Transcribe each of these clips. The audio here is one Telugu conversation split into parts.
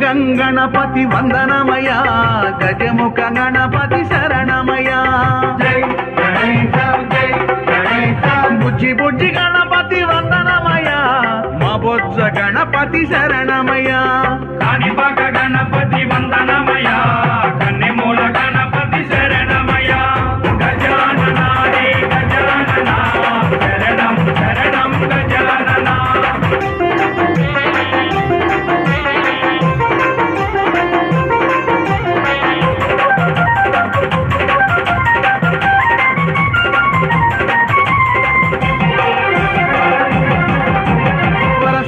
గంగణపతి వందనమయ గజముఖ గణపతి శరణమయ బుజ్జి బుజ్జి గణపతి వందనమయ మా బొజ్జ గణపతి శరణమయ కాణిపాక గణపతి వందనమయ కన్నెమూల గణపతి శరణమయ గజానన రే గజానన శరణం శరణం గజానన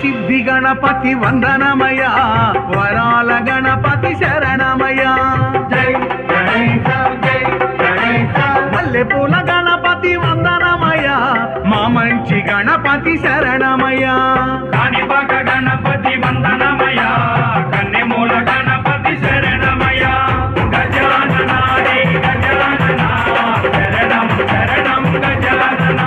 సిద్ధి గణపతి వందనమయ వరాల గణపతి శరణమయ మల్లెపూల గణపతి వందనమయ మా మంచి గణపతి శరణమయ కాణిపాక గణపతి వందనమయ కన్నెమూల గణపతి శరణమయ గజానన రే గజానన శరణం శరణం గజానన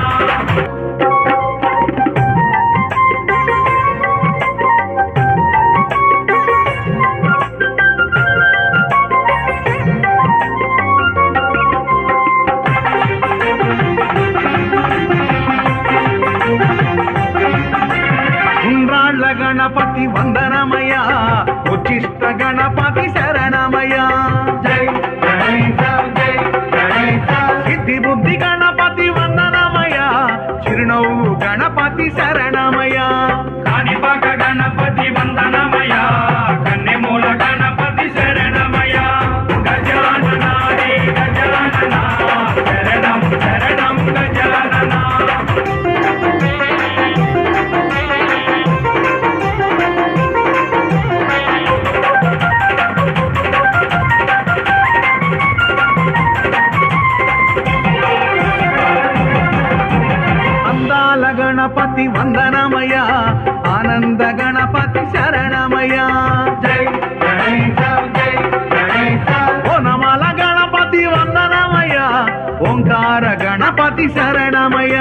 గణపతి వందనమయ ఉచ్చిష్ట గణపతి శరణమయ సిద్ధి బుద్ధి గణపతి వందనమయ చిరునవ్వు గణపతి శరణమయ కాణిపాక గణపతి వందనమయ కన్నెమూల గణపతి శరణమయ గజానన రే గజానన శరణం శరణం గజానన గణపతి వందనమయ ఆనంద గణపతి శరణమయ ఓనమాల గణపతి వందనమయ ఓంకార గణపతి శరణమయ